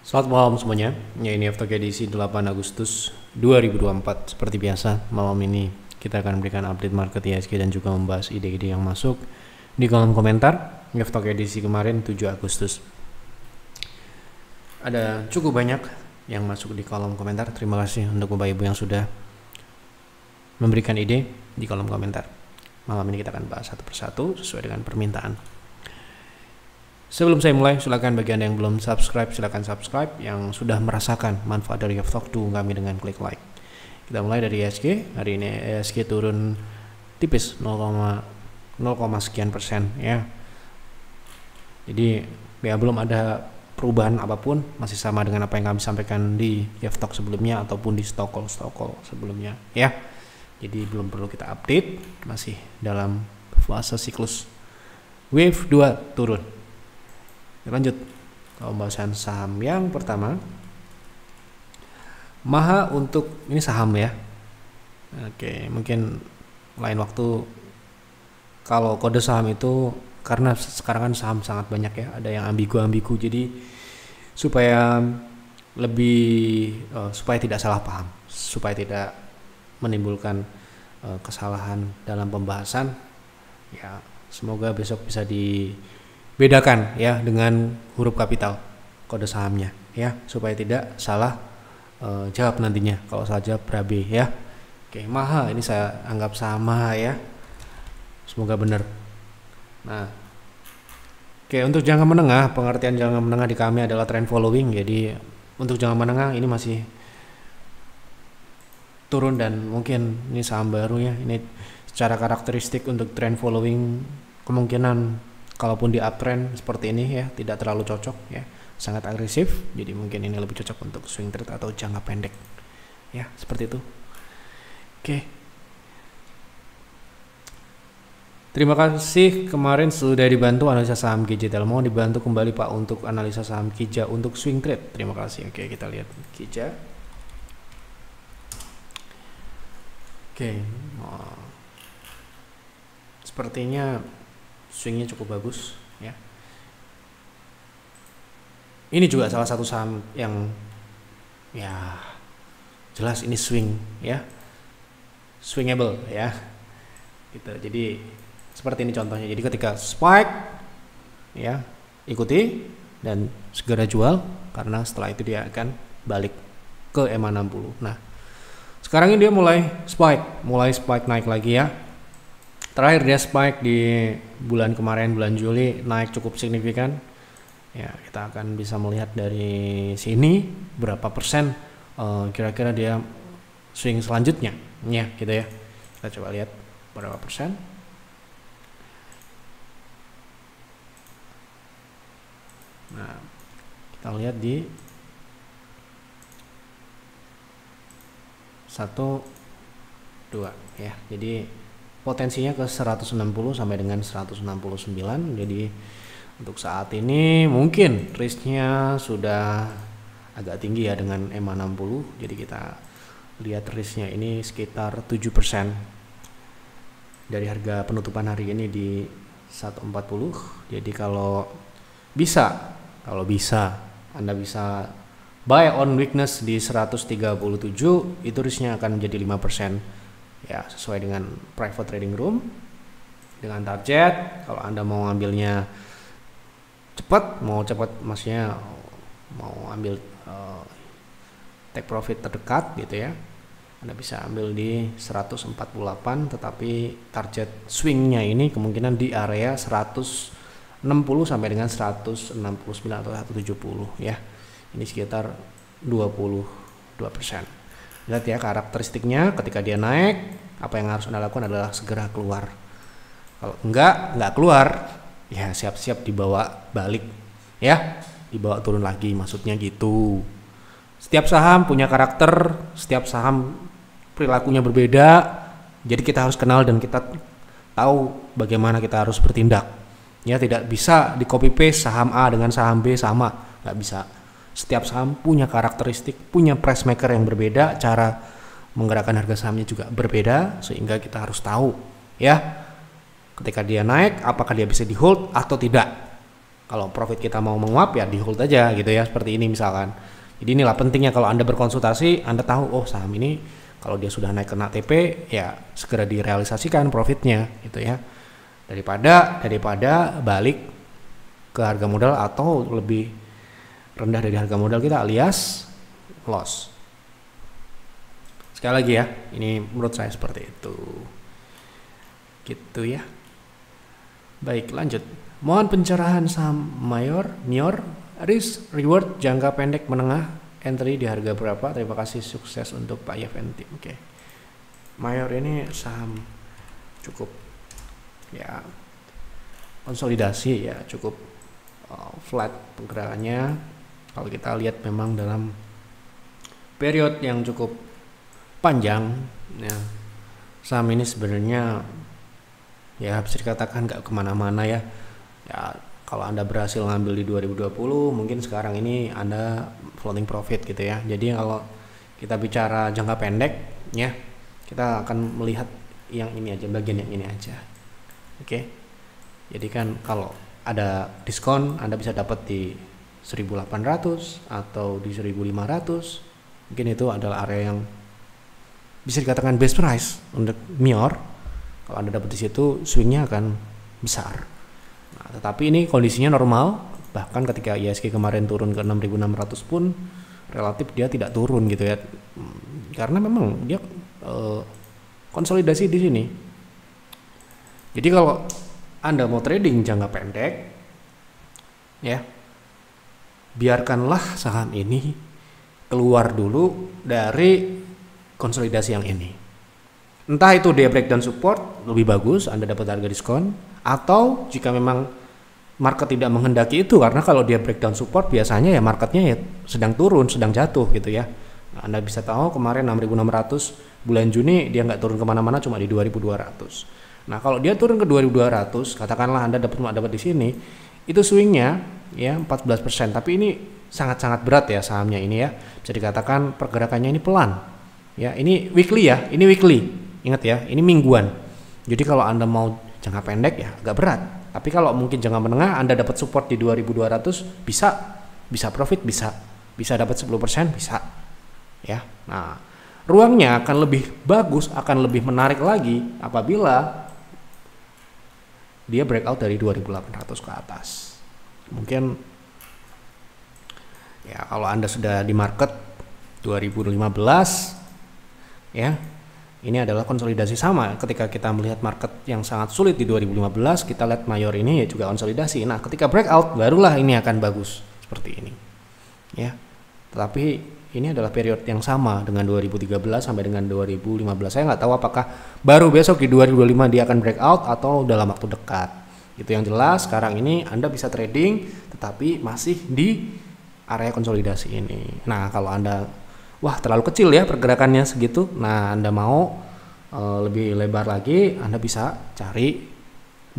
Selamat malam semuanya. Ya, ini Aftok edisi 8 Agustus 2024. Seperti biasa, malam ini kita akan memberikan update market IHSG dan juga membahas ide-ide yang masuk di kolom komentar. Aftok edisi kemarin 7 Agustus. Ada cukup banyak yang masuk di kolom komentar. Terima kasih untuk Bapak Ibu yang sudah memberikan ide di kolom komentar. Malam ini kita akan bahas satu persatu sesuai dengan permintaan. Sebelum saya mulai, silakan bagi Anda yang belum subscribe, silakan subscribe. Yang sudah merasakan manfaat dari Aftok, dukung kami dengan klik like. Kita mulai dari IHSG. Hari ini IHSG turun tipis 0, sekian persen ya. Jadi ya belum ada perubahan apapun, masih sama dengan apa yang kami sampaikan di Aftok sebelumnya ataupun di Stokol sebelumnya ya. Jadi belum perlu kita update, masih dalam fase siklus wave 2 turun. Lanjut pembahasan saham yang pertama. Maha untuk ini saham ya. Oke, mungkin lain waktu kalau kode saham itu, karena sekarang kan saham sangat banyak ya, ada yang ambigu, jadi supaya lebih supaya tidak salah paham, supaya tidak menimbulkan kesalahan dalam pembahasan ya, semoga besok bisa dibedakan ya dengan huruf kapital kode sahamnya ya, supaya tidak salah jawab nantinya kalau salah jawab berabe ya. Oke, Maha ini saya anggap sama ya, semoga benar. Nah, oke, untuk jangka menengah, pengertian jangka menengah di kami adalah trend following. Jadi untuk jangka menengah ini masih turun dan mungkin ini saham baru ya. Ini secara karakteristik untuk trend following kemungkinan kalaupun di uptrend seperti ini ya, tidak terlalu cocok ya, sangat agresif. Jadi mungkin ini lebih cocok untuk swing trade atau jangka pendek ya, seperti itu. Oke, terima kasih kemarin sudah dibantu analisa saham KIJA Tel. Mau dibantu kembali Pak untuk analisa saham KIJA untuk swing trade. Terima kasih. Oke, kita lihat KIJA. Oke, sepertinya swingnya cukup bagus ya. Ini juga salah satu saham yang ya jelas ini swing ya, swingable ya gitu. Jadi seperti ini contohnya. Jadi ketika spike ya, ikuti dan segera jual, karena setelah itu dia akan balik ke EMA 60. Nah, sekarang ini dia mulai spike naik lagi ya. Terakhir dia spike di bulan kemarin, bulan Juli, naik cukup signifikan. Ya, kita akan bisa melihat dari sini berapa persen kira-kira dia swing selanjutnya. Ya, gitu ya. Kita coba lihat berapa persen. Nah, kita lihat di 1, 2 ya. Jadi potensinya ke 160 sampai dengan 169. Jadi untuk saat ini mungkin risknya sudah agak tinggi ya dengan EMA 60. Jadi kita lihat risknya ini sekitar 7% dari harga penutupan hari ini di 140. Jadi kalau bisa Anda bisa buy on weakness di 137, itu risknya akan menjadi 5%. Ya, sesuai dengan private trading room dengan target. Kalau Anda mau ngambilnya cepat, maksudnya mau ambil take profit terdekat gitu ya, Anda bisa ambil di 148, tetapi target swingnya ini kemungkinan di area 160 sampai dengan 169 atau 170 ya. Ini sekitar 22%. Lihat ya karakteristiknya, ketika dia naik, apa yang harus Anda lakukan adalah segera keluar. Kalau nggak keluar, ya siap-siap dibawa balik ya, dibawa turun lagi, maksudnya gitu. Setiap saham punya karakter, setiap saham perilakunya berbeda. Jadi kita harus kenal dan kita tahu bagaimana kita harus bertindak. Ya, tidak bisa di copy paste saham A dengan saham B sama, nggak bisa. Setiap saham punya karakteristik, punya price maker yang berbeda, cara menggerakkan harga sahamnya juga berbeda, sehingga kita harus tahu ya, ketika dia naik apakah dia bisa di hold atau tidak Kalau profit kita mau menguap ya di hold aja gitu ya, seperti ini misalkan. Jadi inilah pentingnya kalau Anda berkonsultasi, Anda tahu oh saham ini kalau dia sudah naik kena TP ya segera direalisasikan profitnya gitu ya. Daripada balik ke harga modal atau lebih rendah dari harga modal kita alias loss. Sekali lagi ya, ini menurut saya seperti itu. Gitu ya. Baik, lanjut. Mohon pencerahan saham Mior, risk reward jangka pendek menengah, entry di harga berapa? Terima kasih, sukses untuk Pak Yev and tim. Oke. Mior ini saham cukup ya konsolidasi ya, cukup flat pergerakannya. Kalau kita lihat memang dalam periode yang cukup panjang ya, saham ini sebenarnya ya bisa dikatakan nggak kemana-mana ya. Ya kalau Anda berhasil ngambil di 2020 mungkin sekarang ini Anda floating profit gitu ya. Jadi kalau kita bicara jangka pendek ya, kita akan melihat yang ini aja, bagian yang ini aja. Oke. Jadi kan kalau ada diskon Anda bisa dapat di 1.800 atau di 1.500. Mungkin itu adalah area yang bisa dikatakan best price untuk Mior. Kalau Anda dapat di situ, swingnya akan besar. Nah, tetapi ini kondisinya normal. Bahkan ketika IHSG kemarin turun ke 6.600 pun relatif dia tidak turun gitu ya. Karena memang dia konsolidasi di sini. Jadi kalau Anda mau trading jangka pendek, ya biarkanlah saham ini keluar dulu dari konsolidasi yang ini. Entah itu dia breakdown support lebih bagus, Anda dapat harga diskon, atau jika memang market tidak menghendaki itu, karena kalau dia breakdown support biasanya ya marketnya ya sedang turun, sedang jatuh gitu ya. Nah, Anda bisa tahu kemarin 6.600 bulan Juni dia nggak turun kemana-mana, cuma di 2.200. Nah kalau dia turun ke 2.200, katakanlah Anda dapat di sini, itu swingnya ya 14%. Tapi ini sangat-sangat berat ya sahamnya ini ya. Bisa dikatakan pergerakannya ini pelan. Ya ini weekly ya, ini weekly. Ingat ya, ini mingguan. Jadi kalau Anda mau jangka pendek ya agak berat. Tapi kalau mungkin jangka menengah Anda dapat support di 2.200 bisa profit, bisa dapat 10% bisa. Ya. Nah, ruangnya akan lebih bagus, akan lebih menarik lagi apabila dia breakout dari 2.800 ke atas. Mungkin ya kalau Anda sudah di market 2015 ya, ini adalah konsolidasi sama. Ketika kita melihat market yang sangat sulit di 2015, kita lihat Mior ini ya juga konsolidasi. Nah, ketika breakout barulah ini akan bagus seperti ini. Ya. Tetapi ini adalah periode yang sama dengan 2013 sampai dengan 2015. Saya nggak tahu apakah baru besok di 2025 dia akan breakout atau dalam waktu dekat. Itu yang jelas sekarang ini Anda bisa trading tetapi masih di area konsolidasi ini. Nah, kalau Anda wah terlalu kecil ya pergerakannya segitu, nah Anda mau lebih lebar lagi, Anda bisa cari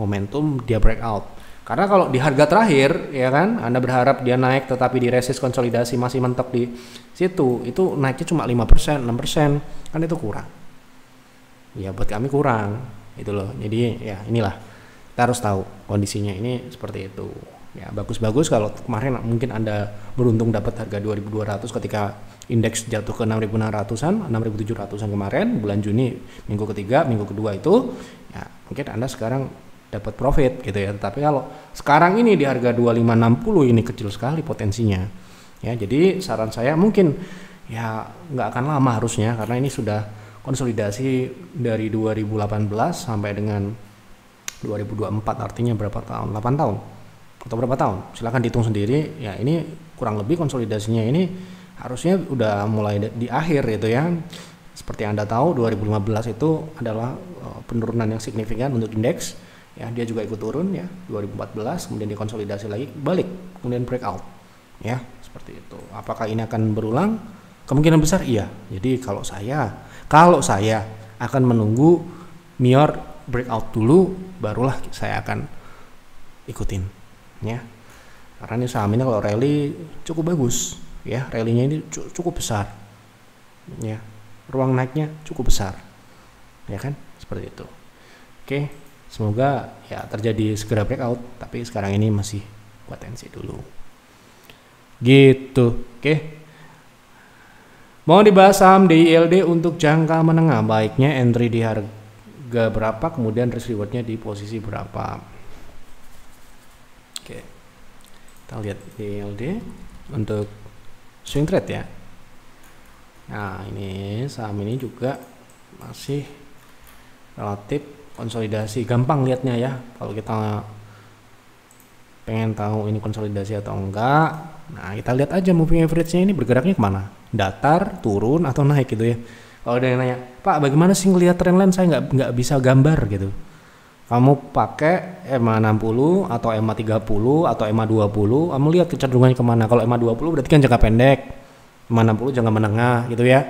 momentum dia breakout. Karena kalau di harga terakhir ya kan Anda berharap dia naik tetapi di resist konsolidasi masih mentok di situ, itu naiknya cuma 5%, 6%, kan itu kurang. Ya buat kami kurang itu loh. Jadi ya inilah kita harus tahu kondisinya ini seperti itu. Ya bagus-bagus kalau kemarin mungkin Anda beruntung dapat harga 2.200 ketika indeks jatuh ke 6.600-an, 6.700-an kemarin bulan Juni minggu ketiga, minggu kedua itu ya mungkin Anda sekarang dapat profit gitu ya. Tapi kalau sekarang ini di harga 2560 ini kecil sekali potensinya. Ya, jadi saran saya mungkin ya nggak akan lama harusnya karena ini sudah konsolidasi dari 2018 sampai dengan 2024, artinya berapa tahun? 8 tahun atau berapa tahun? Silahkan dihitung sendiri. Ya, ini kurang lebih konsolidasinya ini harusnya udah mulai di akhir gitu ya. Seperti Anda tahu 2015 itu adalah penurunan yang signifikan untuk indeks. Ya, dia juga ikut turun ya 2014, kemudian dikonsolidasi lagi, balik, kemudian breakout. Ya, seperti itu. Apakah ini akan berulang? Kemungkinan besar iya. Jadi kalau saya akan menunggu Mior breakout dulu, barulah saya akan ikutin. Ya. Karena ini saham ini kalau rally cukup bagus, ya, rally-nya ini cukup besar. Ya. Ruang naiknya cukup besar. Ya kan? Seperti itu. Oke. Semoga ya terjadi segera breakout, tapi sekarang ini masih potensi dulu. Gitu. Oke. Mau dibahas saham DILD untuk jangka menengah, baiknya entry di harga berapa, kemudian risk rewardnya di posisi berapa. Oke. Kita lihat DILD untuk swing trade ya. Nah, ini saham ini juga masih relatif konsolidasi, gampang lihatnya ya. Kalau kita pengen tahu ini konsolidasi atau enggak, nah kita lihat aja moving average-nya ini bergeraknya kemana, datar, turun atau naik gitu ya. Kalau ada yang nanya, Pak bagaimana sih ngelihat trendline, saya nggak bisa gambar gitu. Kamu pakai EMA 60 atau EMA 30 atau EMA 20, kamu lihat kecenderungannya kemana. Kalau EMA 20 berarti kan jangka pendek, EMA 60 jangka menengah gitu ya.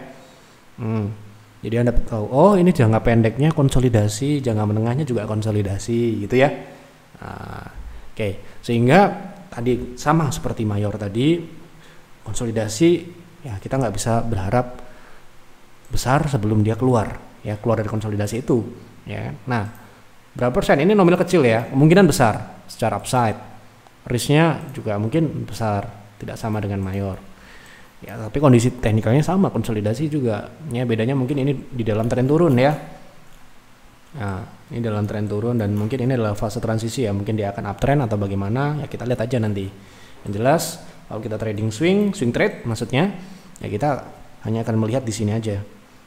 Jadi Anda tahu, oh ini jangka pendeknya konsolidasi, jangka menengahnya juga konsolidasi gitu ya. Oke. Sehingga tadi sama seperti Mayor tadi, konsolidasi ya kita nggak bisa berharap besar sebelum dia keluar dari konsolidasi itu ya. Nah, berapa persen ini nominal kecil ya, kemungkinan besar secara upside, risknya juga mungkin besar, tidak sama dengan Mayor ya, tapi kondisi teknikalnya sama, konsolidasi juga ya, bedanya mungkin ini di dalam tren turun ya. Nah, ini dalam tren turun dan mungkin ini adalah fase transisi ya, mungkin dia akan uptrend atau bagaimana ya, kita lihat aja nanti. Yang jelas kalau kita trading swing trade maksudnya ya, kita hanya akan melihat di sini aja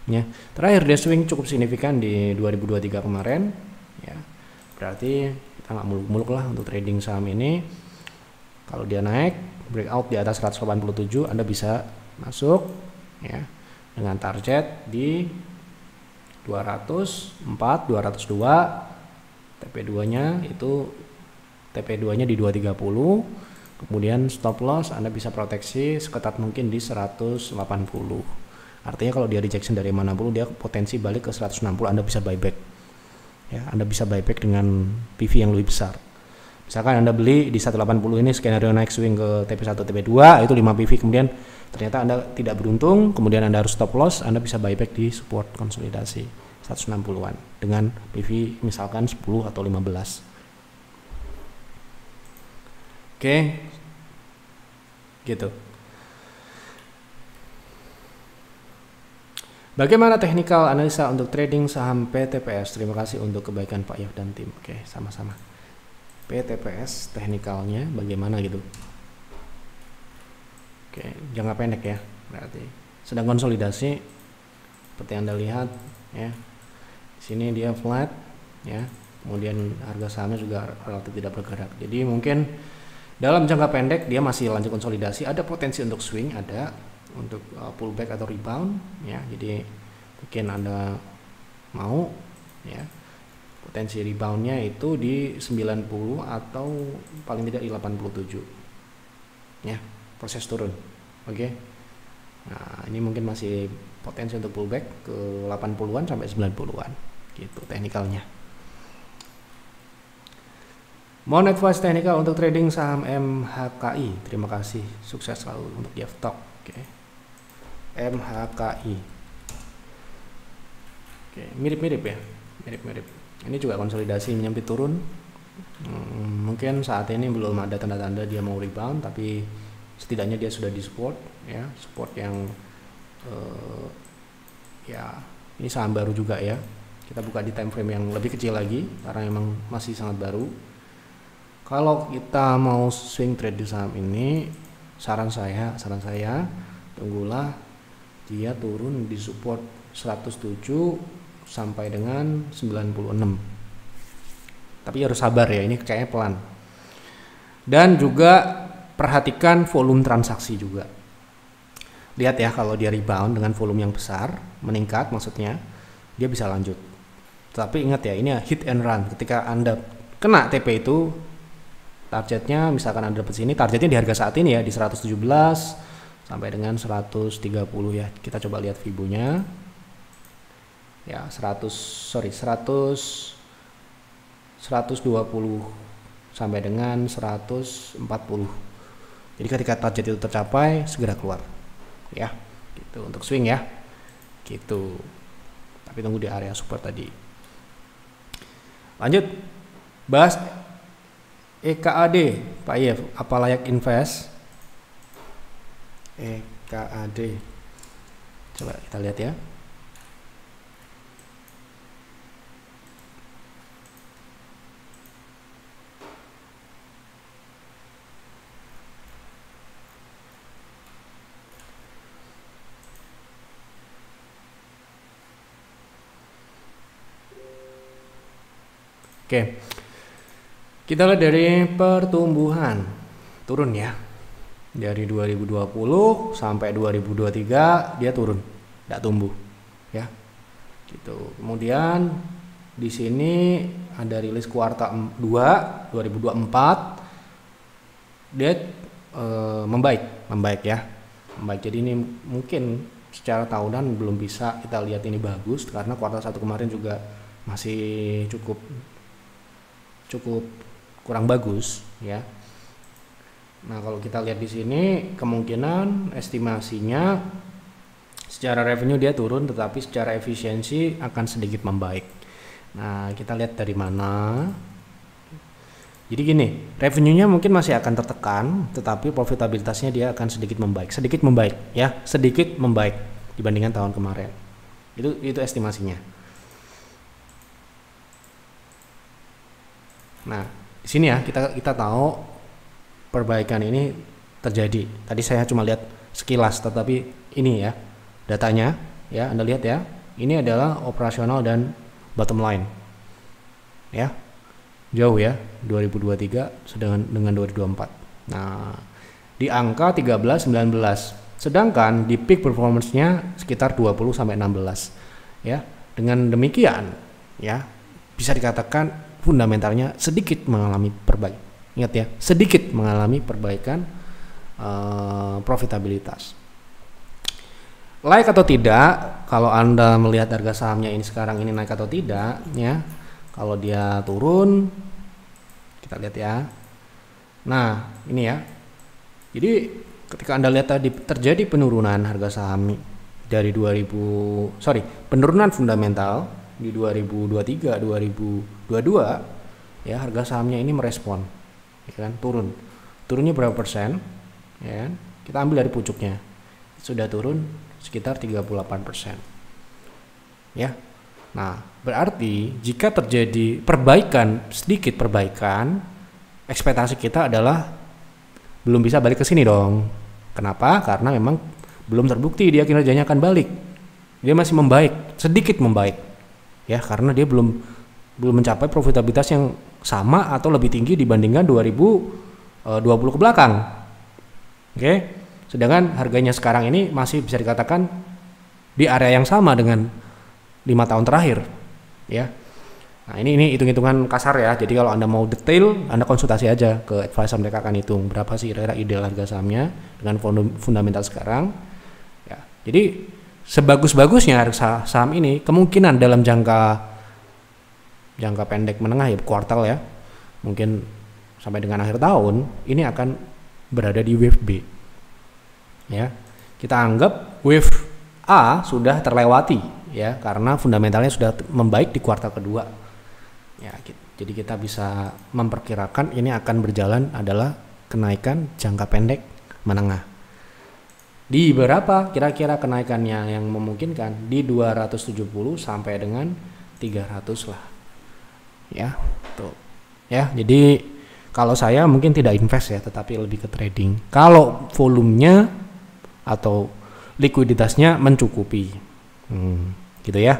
ya. Terakhir dia swing cukup signifikan di 2023 kemarin ya, berarti kita nggak muluk-muluk lah untuk trading saham ini. Kalau dia naik breakout di atas 187, Anda bisa masuk ya dengan target di 204, 202, TP2-nya itu TP2-nya di 230. Kemudian stop loss Anda bisa proteksi seketat mungkin di 180. Artinya kalau dia rejection dari 60, dia potensi balik ke 160, Anda bisa buyback. Ya, Anda bisa buyback dengan PV yang lebih besar. Misalkan Anda beli di 180 ini, skenario naik swing ke TP1, TP2 itu 5 PV, kemudian ternyata Anda tidak beruntung, kemudian Anda harus stop loss, Anda bisa buyback di support konsolidasi 160-an dengan PV misalkan 10 atau 15. Oke. Gitu. Bagaimana teknikal analisa untuk trading saham PTPS? Terima kasih untuk kebaikan Pak Yof dan tim. Oke, sama-sama. PTPS teknikalnya bagaimana gitu? Oke, jangka pendek ya, berarti sedang konsolidasi seperti Anda lihat ya. Di sini dia flat ya. Kemudian harga sahamnya juga relatif tidak bergerak. Jadi mungkin dalam jangka pendek dia masih lanjut konsolidasi, ada potensi untuk swing, ada untuk pullback atau rebound ya. Jadi mungkin Anda mau ya, potensi reboundnya itu di 90 atau paling tidak di 87 ya, proses turun. Oke. Nah, ini mungkin masih potensi untuk pullback ke 80-an sampai 90-an gitu teknikalnya. Mohon advice teknikal untuk trading saham MHKI. Terima kasih, sukses selalu untuk Jeff Talk. Oke. MHKI. Oke, mirip-mirip ya, mirip-mirip. Ini juga konsolidasi menyempit turun. Mungkin saat ini belum ada tanda-tanda dia mau rebound, tapi setidaknya dia sudah di support ya, support yang ya ini saham baru juga ya. Kita buka di time frame yang lebih kecil lagi karena memang masih sangat baru. Kalau kita mau swing trade di saham ini, saran saya tunggulah dia turun di support 107 sampai dengan 96. Tapi harus sabar ya, ini kayaknya pelan. Dan juga perhatikan volume transaksi juga. Lihat ya, kalau dia rebound dengan volume yang besar, meningkat maksudnya, dia bisa lanjut. Tapi ingat ya, ini hit and run. Ketika Anda kena TP itu, targetnya misalkan Anda dapat sini, targetnya di harga saat ini ya di 117 sampai dengan 130 ya. Kita coba lihat Fibonya. Ya, 120 sampai dengan 140. Jadi ketika target itu tercapai, segera keluar. Ya, gitu untuk swing ya. Gitu. Tapi tunggu di area support tadi. Lanjut bahas EKAD, Pak Yef, apa layak invest? EKAD, coba kita lihat ya. Oke, kita lihat dari pertumbuhan turun ya, dari 2020 sampai 2023 dia turun, tidak tumbuh ya, gitu. Kemudian di sini ada rilis kuartal 2 2024, dia membaik ya, membaik. Jadi ini mungkin secara tahunan belum bisa kita lihat ini bagus karena kuartal 1 kemarin juga masih cukup kurang bagus ya. Nah, kalau kita lihat di sini kemungkinan estimasinya secara revenue dia turun, tetapi secara efisiensi akan sedikit membaik. Nah, kita lihat dari mana. Jadi gini, revenue-nya mungkin masih akan tertekan, tetapi profitabilitasnya dia akan sedikit membaik ya, sedikit membaik dibandingkan tahun kemarin. Itu estimasinya. Nah, di sini ya kita tahu perbaikan ini terjadi. Tadi saya cuma lihat sekilas, tetapi ini ya datanya ya, Anda lihat ya. Ini adalah operasional dan bottom line. Ya. Jauh ya 2023 sedangkan dengan 2024. Nah, di angka 13-19. Sedangkan di peak performance-nya sekitar 20 sampai 16. Ya. Dengan demikian ya bisa dikatakan fundamentalnya sedikit mengalami perbaikan. Ingat ya, sedikit mengalami perbaikan profitabilitas. Like atau tidak, kalau Anda melihat harga sahamnya ini sekarang ini naik atau tidak ya. Kalau dia turun, kita lihat ya. Nah, ini ya. Jadi ketika Anda lihat tadi terjadi penurunan harga saham dari penurunan fundamental di 2023 2022 ya, harga sahamnya ini merespon ya kan, turunnya berapa persen ya kan? Kita ambil dari pucuknya, sudah turun sekitar 38% ya. Nah, berarti jika terjadi sedikit perbaikan, ekspektasi kita adalah belum bisa balik ke sini dong. Kenapa? Karena memang belum terbukti dia kinerjanya akan balik, dia masih membaik, sedikit membaik ya, karena dia belum mencapai profitabilitas yang sama atau lebih tinggi dibandingkan 2020 ke belakang. Oke. Sedangkan harganya sekarang ini masih bisa dikatakan di area yang sama dengan 5 tahun terakhir ya. Nah, ini hitung-hitungan kasar ya. Jadi kalau Anda mau detail, Anda konsultasi aja ke advisor, mereka akan hitung berapa sih kira-kira ideal harga sahamnya dengan fundamental sekarang ya. Jadi sebagus-bagusnya harga saham ini kemungkinan dalam jangka pendek menengah ya, kuartal ya, mungkin sampai dengan akhir tahun ini akan berada di wave B ya. Kita anggap wave A sudah terlewati ya, karena fundamentalnya sudah membaik di kuartal kedua ya. Jadi kita bisa memperkirakan ini akan berjalan adalah kenaikan jangka pendek menengah. Di berapa kira-kira kenaikannya yang memungkinkan? Di 270 sampai dengan 300 lah ya, tuh ya. Jadi kalau saya mungkin tidak invest ya, tetapi lebih ke trading kalau volumenya atau likuiditasnya mencukupi gitu ya.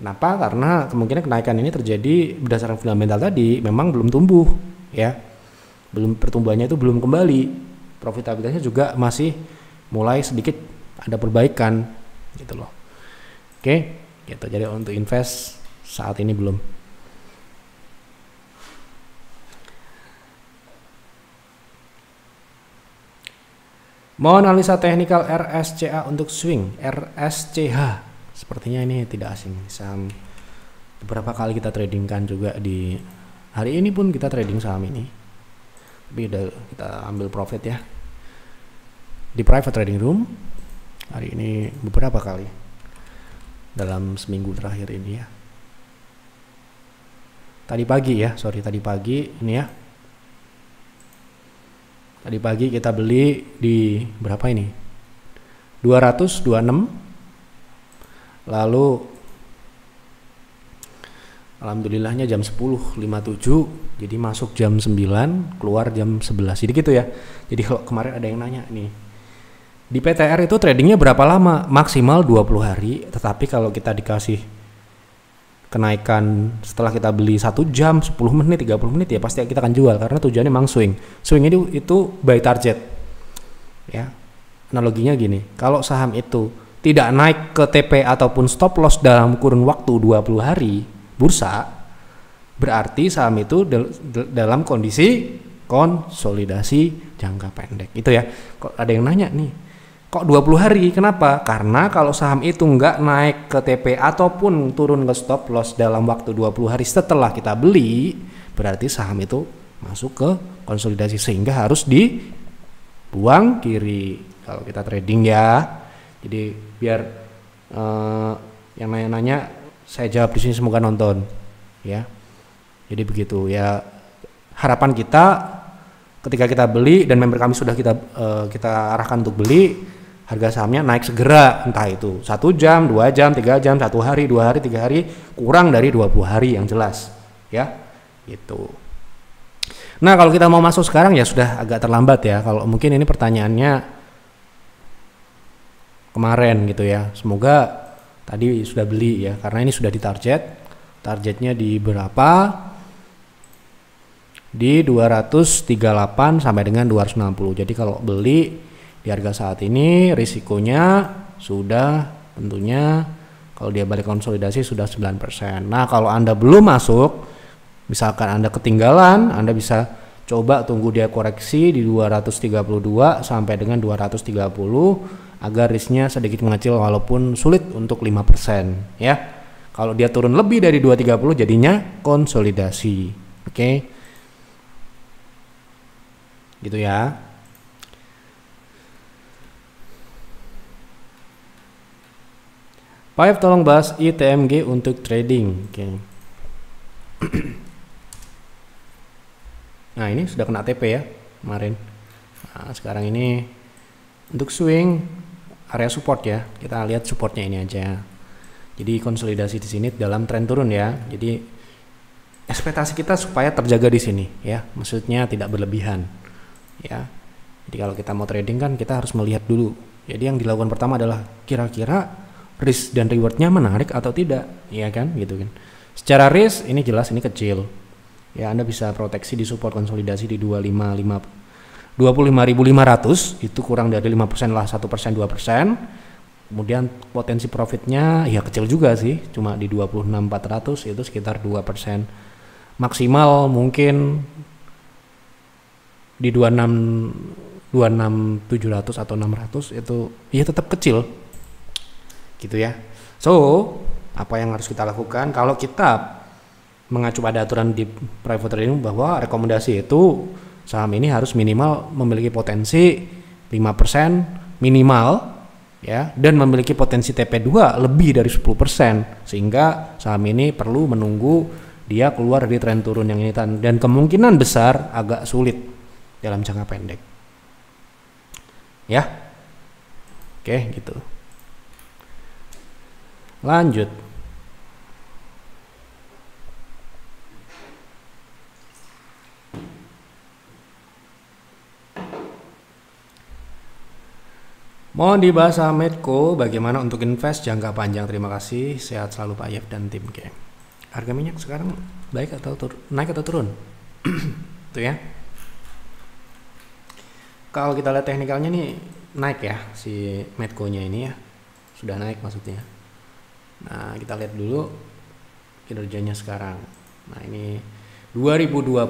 Kenapa? Karena kemungkinan kenaikan ini terjadi berdasarkan fundamental tadi memang belum tumbuh ya, pertumbuhannya itu belum kembali, profitabilitasnya juga masih mulai sedikit ada perbaikan gitu loh. Oke, gitu. Jadi untuk invest saat ini belum. Mau analisa teknikal RSCA untuk swing RSCH. Sepertinya ini tidak asing. Saham beberapa kali kita tradingkan juga, di hari ini pun kita trading saham ini. Tapi udah kita ambil profit ya di private trading room hari ini beberapa kali dalam seminggu terakhir ini ya. Tadi pagi ini ya Tadi pagi kita beli di berapa ini? 226. Lalu alhamdulillahnya jam 10.57. Jadi masuk jam 9, keluar jam 11. Jadi gitu ya. Jadi kalau kemarin ada yang nanya nih, di PTR itu tradingnya berapa lama? Maksimal 20 hari. Tetapi kalau kita dikasih kenaikan setelah kita beli 1 jam, 10 menit, 30 menit, ya pasti kita akan jual. Karena tujuannya memang swing. Swing itu buy target. Ya, analoginya gini, kalau saham itu tidak naik ke TP ataupun stop loss dalam kurun waktu 20 hari bursa, berarti saham itu dalam kondisi konsolidasi jangka pendek. Itu ya. Kok ada yang nanya nih, kok 20 hari? Kenapa? Karena kalau saham itu nggak naik ke TP ataupun turun ke stop loss dalam waktu 20 hari setelah kita beli, berarti saham itu masuk ke konsolidasi, sehingga harus dibuang kiri kalau kita trading ya. Jadi biar yang nanya-nanya saya jawab di sini, semoga nonton ya. Jadi begitu ya, harapan kita ketika kita beli dan member kami sudah kita arahkan untuk beli, harga sahamnya naik segera, entah itu 1 jam, 2 jam, 3 jam, 1 hari, 2 hari, 3 hari, kurang dari 20 hari yang jelas ya gitu. Nah kalau kita mau masuk sekarang ya sudah agak terlambat ya. Kalau mungkin ini pertanyaannya kemarin gitu ya, semoga tadi sudah beli ya, karena ini sudah targetnya di berapa, di 238 sampai dengan 260. Jadi kalau beli di harga saat ini risikonya sudah tentunya kalau dia balik konsolidasi sudah 9%. Nah kalau Anda belum masuk, misalkan Anda ketinggalan, Anda bisa coba tunggu dia koreksi di 232 sampai dengan 230 agar risknya sedikit mengecil walaupun sulit untuk 5% ya. Kalau dia turun lebih dari 230 jadinya konsolidasi. Oke. Gitu ya. Pak F, tolong bahas ITMG untuk trading. Oke. Nah, ini sudah kena TP ya kemarin. Nah, sekarang ini untuk swing area support ya. Kita lihat supportnya ini aja. Jadi konsolidasi di sini dalam tren turun ya. Jadi ekspektasi kita supaya terjaga di sini ya. Maksudnya tidak berlebihan ya. Jadi kalau kita mau trading kan kita harus melihat dulu. Jadi yang dilakukan pertama adalah kira-kira risk dan rewardnya menarik atau tidak, ya kan, gitu kan. Secara risk ini jelas ini kecil. Ya, Anda bisa proteksi di support konsolidasi di 25.500 itu kurang dari 5% lah, 1% 2%. Kemudian potensi profitnya ya kecil juga sih, cuma di 26.400 itu sekitar 2%. Maksimal mungkin di 26.700 atau 600 itu ya tetap kecil. Gitu ya. So, apa yang harus kita lakukan kalau kita mengacu pada aturan di private trading bahwa rekomendasi itu saham ini harus minimal memiliki potensi 5% minimal ya, dan memiliki potensi TP2 lebih dari 10%, sehingga saham ini perlu menunggu dia keluar dari tren turun yang ini, dan kemungkinan besar agak sulit dalam jangka pendek ya. Oke, gitu. Lanjut. Mohon dibahas saham Medco, bagaimana untuk invest jangka panjang. Terima kasih, sehat selalu Pak Yef dan tim. Oke. Harga minyak sekarang baik atau naik atau turun? Tuh ya. Kalau kita lihat teknikalnya nih naik ya, si Medco-nya ini ya. Sudah naik maksudnya. Nah, kita lihat dulu kinerjanya sekarang. Nah, ini 2020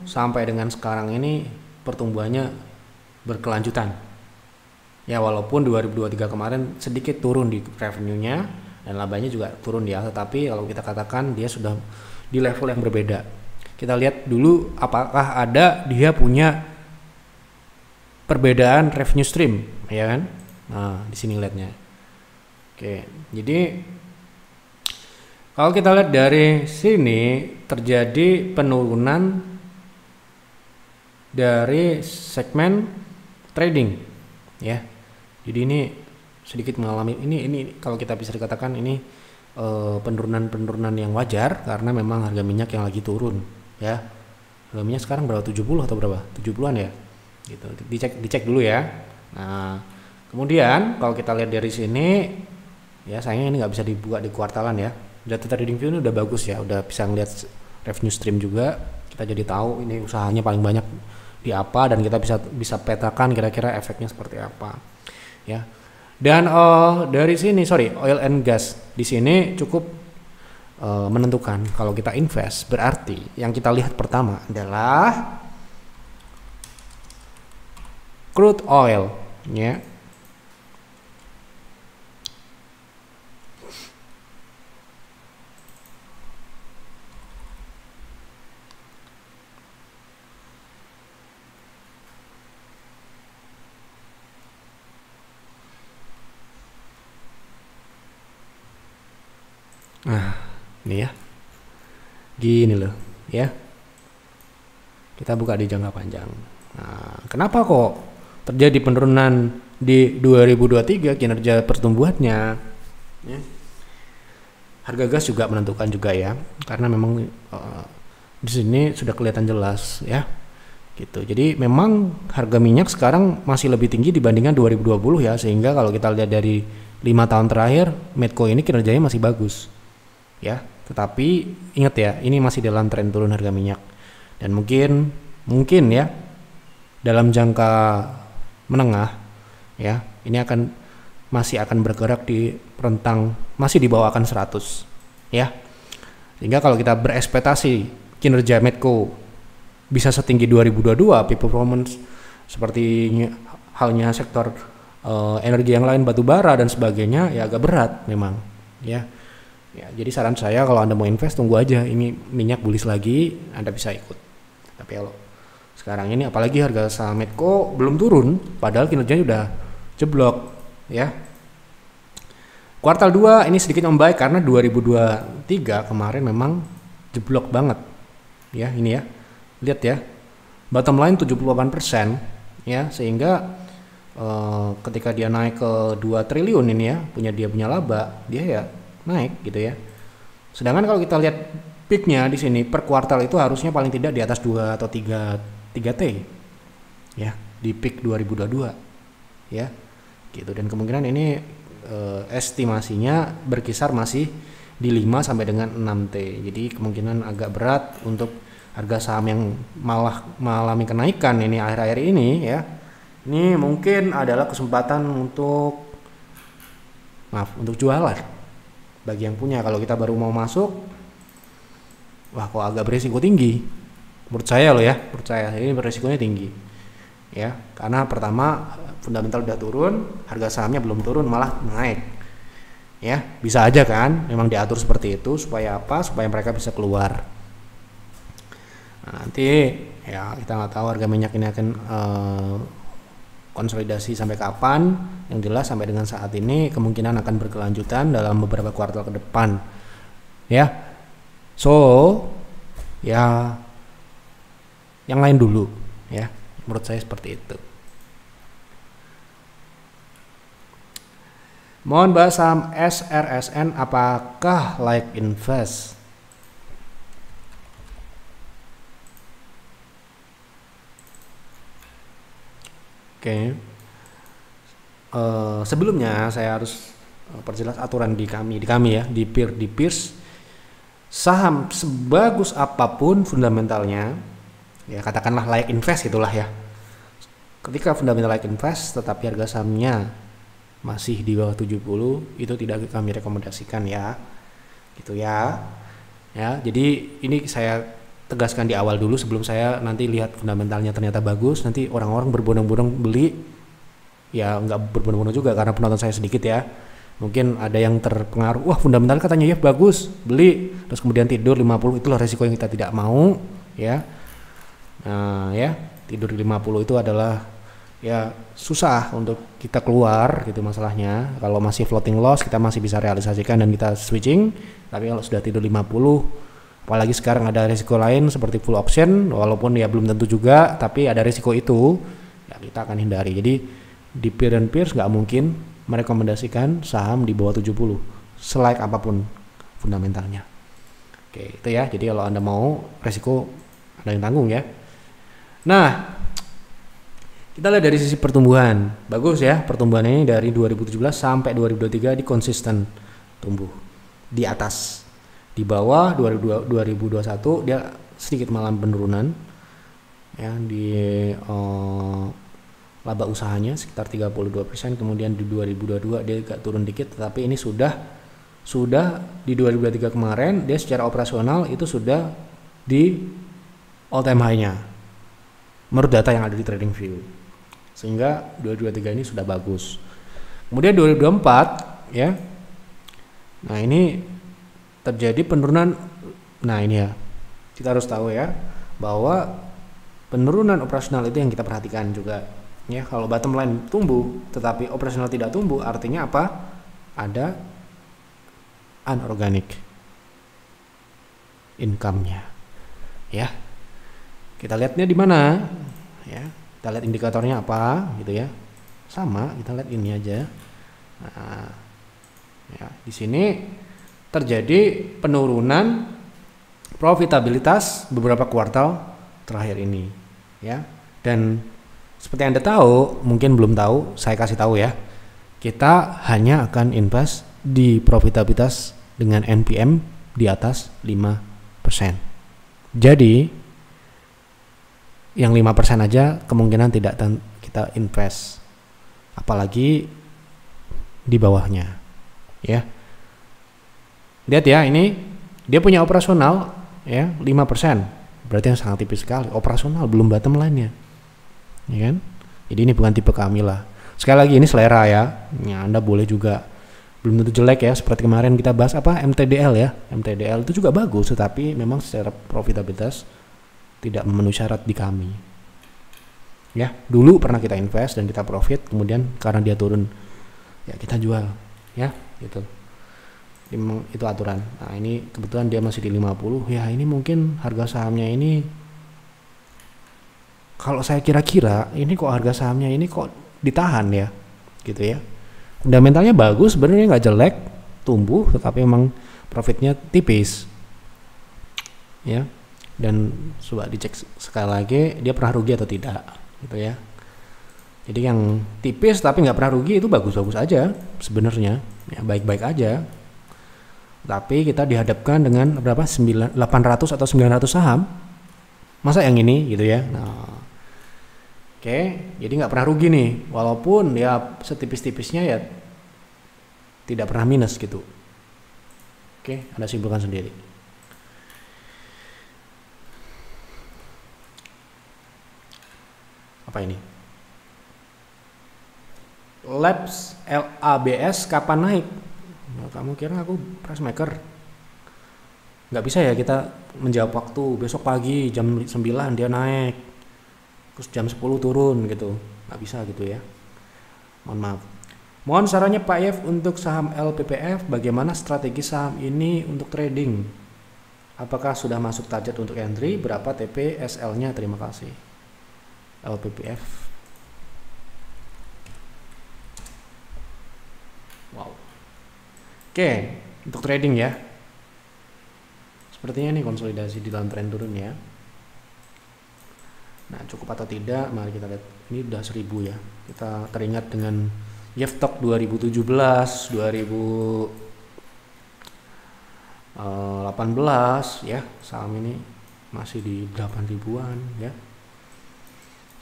sampai dengan sekarang ini pertumbuhannya berkelanjutan. Ya, walaupun 2023 kemarin sedikit turun di revenue-nya dan labanya juga turun ya, tetapi kalau kita katakan dia sudah di level yang berbeda. Kita lihat dulu apakah ada dia punya perbedaan revenue stream, ya kan? Nah, di sini lihatnya. Oke, jadi kalau kita lihat dari sini terjadi penurunan dari segmen trading ya. Jadi ini sedikit mengalami ini kalau kita bisa dikatakan ini penurunan yang wajar karena memang harga minyak yang lagi turun ya. Harga minyak sekarang berapa, 70 atau berapa, 70-an ya gitu, dicek dulu ya. Nah kemudian kalau kita lihat dari sini ya, sayangnya ini nggak bisa dibuka di kuartalan ya. Data trading view ini udah bagus ya, udah bisa ngeliat revenue stream juga, kita jadi tahu ini usahanya paling banyak di apa dan kita bisa petakan kira-kira efeknya seperti apa ya. Dan dari sini oil and gas di sini cukup menentukan kalau kita invest. Berarti yang kita lihat pertama adalah crude oil ya. Nah, ini ya. Gini loh, ya. Kita buka di jangka panjang. Nah, kenapa kok terjadi penurunan di 2023 kinerja pertumbuhannya? Ya. Harga gas juga menentukan juga ya, karena memang di sini sudah kelihatan jelas ya. Gitu. Jadi memang harga minyak sekarang masih lebih tinggi dibandingkan 2020 ya, sehingga kalau kita lihat dari 5 tahun terakhir Medco ini kinerjanya masih bagus. Ya, tetapi ingat ya, ini masih dalam tren turun harga minyak dan mungkin ya dalam jangka menengah ya ini masih akan bergerak di rentang masih di bawah 100 ya, sehingga kalau kita berekspektasi kinerja Medco bisa setinggi 2022 peak performance seperti halnya sektor energi yang lain, batu bara dan sebagainya, ya agak berat memang ya. Ya, jadi saran saya kalau Anda mau invest tunggu aja ini minyak bullish lagi, Anda bisa ikut. Tapi kalau sekarang ini apalagi harga saham Medco belum turun padahal kinerjanya udah jeblok ya. Kuartal 2 ini sedikit membaik karena 2023 kemarin memang jeblok banget. Ya, ini ya. Lihat ya. Bottom line 78% ya, sehingga ketika dia naik ke 2 triliun ini ya, punya laba, dia ya naik gitu ya. Sedangkan kalau kita lihat peaknya di sini per kuartal itu harusnya paling tidak di atas 2 atau 3 T ya di peak 2022 ya gitu. Dan kemungkinan ini estimasinya berkisar masih di 5 sampai dengan 6 T. Jadi kemungkinan agak berat untuk harga saham yang malah mengalami kenaikan ini akhir-akhir ini ya. Ini mungkin adalah kesempatan untuk jualan bagi yang punya. Kalau kita baru mau masuk, wah kok agak berisiko tinggi menurut saya loh ya, ini berisikonya tinggi ya, karena pertama fundamental udah turun, harga sahamnya belum turun malah naik ya. Bisa aja kan memang diatur seperti itu supaya apa, supaya mereka bisa keluar. Nah, nanti ya kita nggak tahu harga minyak ini akan konsolidasi sampai kapan. Yang jelas sampai dengan saat ini kemungkinan akan berkelanjutan dalam beberapa kuartal ke depan ya. So ya yang lain dulu ya, menurut saya seperti itu. Mohon bahas saham SRSN, apakah like invest? Oke. Sebelumnya saya harus perjelas aturan di kami ya, di peers, saham sebagus apapun fundamentalnya ya, katakanlah layak invest itulah ya, ketika fundamental layak invest tetapi harga sahamnya masih di bawah 70, itu tidak kami rekomendasikan ya gitu ya. Jadi ini saya tegaskan di awal dulu sebelum saya nanti lihat fundamentalnya ternyata bagus, nanti orang-orang berbondong-bondong beli. Ya nggak berbondong-bondong juga karena penonton saya sedikit ya. Mungkin ada yang terpengaruh, wah fundamental katanya ya bagus, beli, terus kemudian tidur 50, itulah resiko yang kita tidak mau ya. Nah ya, tidur 50 itu adalah ya susah untuk kita keluar gitu masalahnya. Kalau masih floating loss kita masih bisa realisasikan dan kita switching, tapi kalau sudah tidur 50 Apalagi sekarang ada risiko lain seperti full option, walaupun ya belum tentu juga, tapi ada risiko itu, ya kita akan hindari. Jadi di Peer and Peers nggak mungkin merekomendasikan saham di bawah 70, selike apapun fundamentalnya. Oke, itu ya. Jadi kalau Anda mau risiko, Anda yang tanggung ya. Nah, kita lihat dari sisi pertumbuhan. Bagus ya, pertumbuhan ini dari 2017 sampai 2023 di konsisten tumbuh di atas. Di bawah 2021 dia sedikit malam penurunan ya di laba usahanya sekitar 32%, kemudian di 2022 dia agak turun dikit, tetapi ini sudah di 2023 kemarin dia secara operasional itu sudah di all time high-nya menurut data yang ada di TradingView, sehingga 2023 ini sudah bagus. Kemudian 2024 ya, nah ini terjadi penurunan. Nah ini ya, kita harus tahu ya bahwa penurunan operasional itu yang kita perhatikan juga ya. Kalau bottom line tumbuh tetapi operasional tidak tumbuh, artinya apa? Ada unorganic income-nya ya. Kita lihatnya di mana ya, kita lihat indikatornya apa gitu ya, sama kita lihat ini aja. Nah, ya di sini terjadi penurunan profitabilitas beberapa kuartal terakhir ini ya. Dan seperti Anda tahu, mungkin belum tahu, saya kasih tahu ya, kita hanya akan invest di profitabilitas dengan NPM di atas 5%. Jadi yang 5% aja kemungkinan tidak kita invest, apalagi di bawahnya ya. Lihat ya, ini dia punya operasional ya 5%, berarti yang sangat tipis sekali operasional, belum bottom line-nya ya kan. Jadi ini bukan tipe kami lah. Sekali lagi ini selera ya, Anda boleh juga, belum tentu jelek ya. Seperti kemarin kita bahas apa, MTDL ya, MTDL itu juga bagus, tetapi memang secara profitabilitas tidak memenuhi syarat di kami ya. Dulu pernah kita invest dan kita profit, kemudian karena dia turun ya kita jual ya gitu. Itu aturan. Nah ini kebetulan dia masih di 50 ya. Ini mungkin harga sahamnya ini, kalau saya kira-kira ini kok harga sahamnya ini kok ditahan ya gitu ya. Fundamentalnya bagus sebenarnya, nggak jelek, tumbuh, tetapi memang profitnya tipis ya. Dan coba dicek sekali lagi dia pernah rugi atau tidak gitu ya. Jadi yang tipis tapi nggak pernah rugi itu bagus-bagus aja sebenarnya ya, baik-baik aja. Tapi kita dihadapkan dengan berapa, 800 atau 900 saham, masa yang ini gitu ya. Nah, oke, jadi nggak pernah rugi nih, walaupun ya setipis-tipisnya ya tidak pernah minus gitu. Oke, Anda simpulkan sendiri. Apa ini? LABS kapan naik? Nah, kamu kira aku price maker? Nggak bisa ya kita menjawab waktu. Besok pagi jam 9 dia naik, terus jam 10 turun gitu. Nggak bisa gitu ya. Mohon maaf. Mohon sarannya Pak Yev untuk saham LPPF. Bagaimana strategi saham ini untuk trading? Apakah sudah masuk target untuk entry? Berapa TP SL-nya? Terima kasih. LPPF. Wow. Oke, untuk trading ya. Sepertinya nih konsolidasi di dalam tren turun ya. Nah, cukup atau tidak? Mari kita lihat. Ini udah 1000 ya. Kita teringat dengan Yeftok 2017, 2018 ya. Saham ini masih di 8.000-an ya.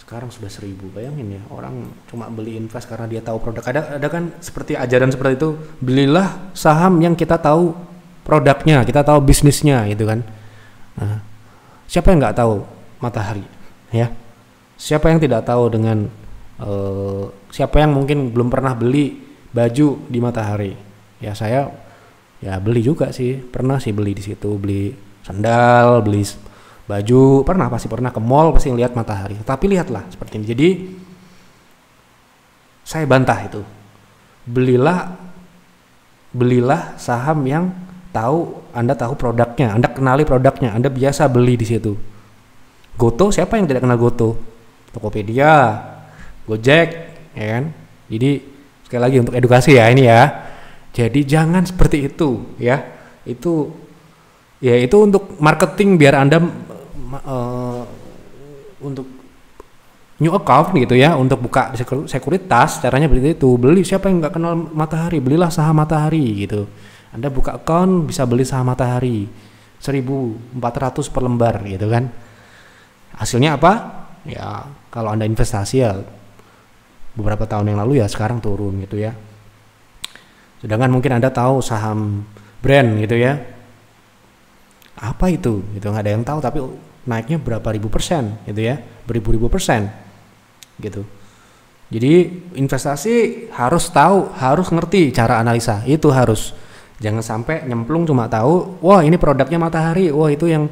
Sekarang sudah 1000. Bayangin ya, orang cuma beli invest karena dia tahu produk. Ada kan seperti ajaran seperti itu, belilah saham yang kita tahu produknya, kita tahu bisnisnya gitu kan. Nah, siapa yang nggak tahu matahari ya? Siapa yang tidak tahu dengan siapa yang mungkin belum pernah beli baju di matahari? Ya saya ya beli juga sih, pernah sih beli di situ, beli sandal, beli baju, pasti pernah ke mall, pasti ngelihat matahari. Tapi lihatlah seperti ini. Jadi saya bantah itu. Belilah saham yang tahu Anda tahu produknya, Anda kenali produknya, Anda biasa beli di situ. Goto, siapa yang tidak kenal Goto? Tokopedia, Gojek, ya kan? Jadi sekali lagi untuk edukasi ya ini ya. Jadi jangan seperti itu ya. Itu untuk marketing biar Anda untuk new account gitu ya, untuk buka sekuritas. Caranya seperti itu. Beli, siapa yang nggak kenal Matahari, belilah saham Matahari gitu. Anda buka account bisa beli saham Matahari 1.400 per lembar gitu kan. Hasilnya apa? Ya kalau Anda investasi ya beberapa tahun yang lalu ya sekarang turun gitu ya. Sedangkan mungkin Anda tahu saham brand gitu ya. Apa itu? Gitu nggak ada yang tahu, tapi naiknya berapa ribu persen gitu ya, beribu-ribu persen gitu. Jadi investasi harus tahu, harus ngerti cara analisa, itu harus. Jangan sampai nyemplung cuma tahu, wah ini produknya Matahari, wah itu yang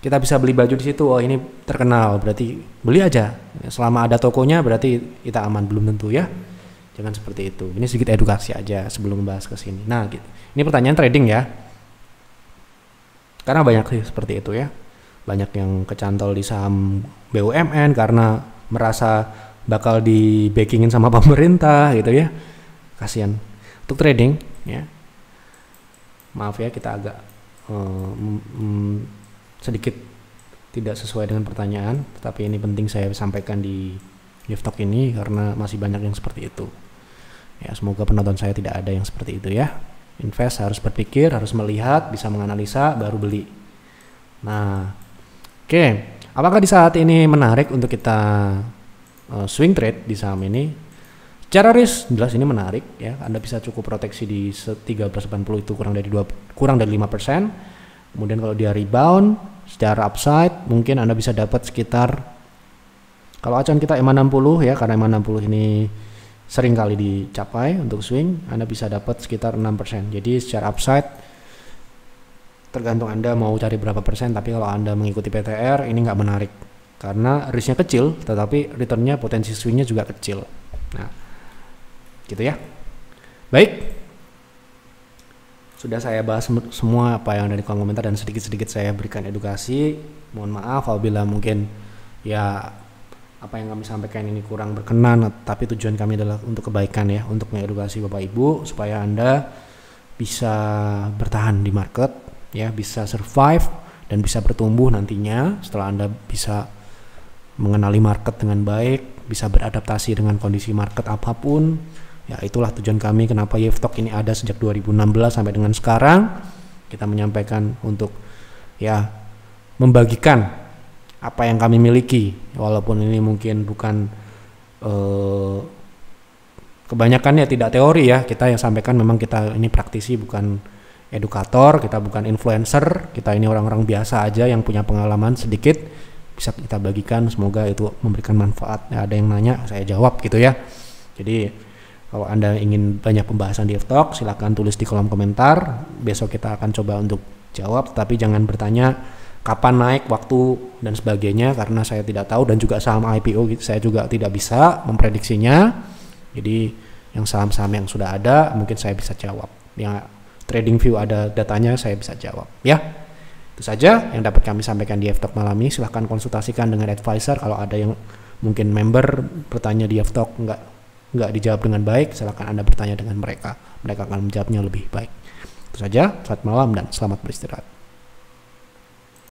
kita bisa beli baju di situ, wah ini terkenal, berarti beli aja. Selama ada tokonya berarti kita aman, belum tentu ya. Jangan seperti itu. Ini sedikit edukasi aja sebelum membahas ke sini. Nah, gitu. Ini pertanyaan trading ya. Karena banyak sih seperti itu ya. Banyak yang kecantol di saham BUMN karena merasa bakal di backingin sama pemerintah gitu ya. Kasihan. Untuk trading ya. Maaf ya kita agak sedikit tidak sesuai dengan pertanyaan, tetapi ini penting saya sampaikan di Yeftalk ini karena masih banyak yang seperti itu. Ya, semoga penonton saya tidak ada yang seperti itu ya. Invest harus berpikir, harus melihat, bisa menganalisa, baru beli. Nah, oke. Apakah di saat ini menarik untuk kita swing trade di saham ini? Secara risk jelas ini menarik ya. Anda bisa cukup proteksi di 1380 itu kurang dari 5%. Kemudian kalau dia rebound secara upside mungkin Anda bisa dapat sekitar, kalau acuan kita EMA 60 ya, karena EMA 60 ini sering kali dicapai untuk swing, Anda bisa dapat sekitar 6%. Jadi secara upside tergantung Anda mau cari berapa persen, tapi kalau Anda mengikuti PTR ini nggak menarik karena risknya kecil tetapi returnnya, potensi swingnya juga kecil. Nah gitu ya. Baik, sudah saya bahas semua apa yang ada di kolom komentar dan sedikit-sedikit saya berikan edukasi. Mohon maaf apabila mungkin ya apa yang kami sampaikan ini kurang berkenan, tapi tujuan kami adalah untuk kebaikan ya, untuk mengedukasi Bapak Ibu supaya Anda bisa bertahan di market ya, bisa survive dan bisa bertumbuh nantinya setelah Anda bisa mengenali market dengan baik, bisa beradaptasi dengan kondisi market apapun. Ya itulah tujuan kami kenapa Yeftalk ini ada sejak 2016 sampai dengan sekarang. Kita menyampaikan untuk ya membagikan apa yang kami miliki, walaupun ini mungkin bukan kebanyakan ya tidak teori ya, kita yang sampaikan memang kita ini praktisi, bukan edukator, kita bukan influencer, kita ini orang-orang biasa aja yang punya pengalaman sedikit bisa kita bagikan, semoga itu memberikan manfaat. Ya, ada yang nanya saya jawab gitu ya. Jadi kalau Anda ingin banyak pembahasan di Yeftalk silahkan tulis di kolom komentar, besok kita akan coba untuk jawab, tapi jangan bertanya kapan naik, waktu dan sebagainya karena saya tidak tahu, dan juga saham IPO saya juga tidak bisa memprediksinya. Jadi yang saham-saham yang sudah ada mungkin saya bisa jawab, yang trading view ada datanya saya bisa jawab ya. Itu saja yang dapat kami sampaikan di Yeftalk malam ini. Silahkan konsultasikan dengan advisor. Kalau ada yang mungkin member bertanya di Yeftalk nggak dijawab dengan baik, silahkan Anda bertanya dengan mereka akan menjawabnya lebih baik. Itu saja, selamat malam dan selamat beristirahat.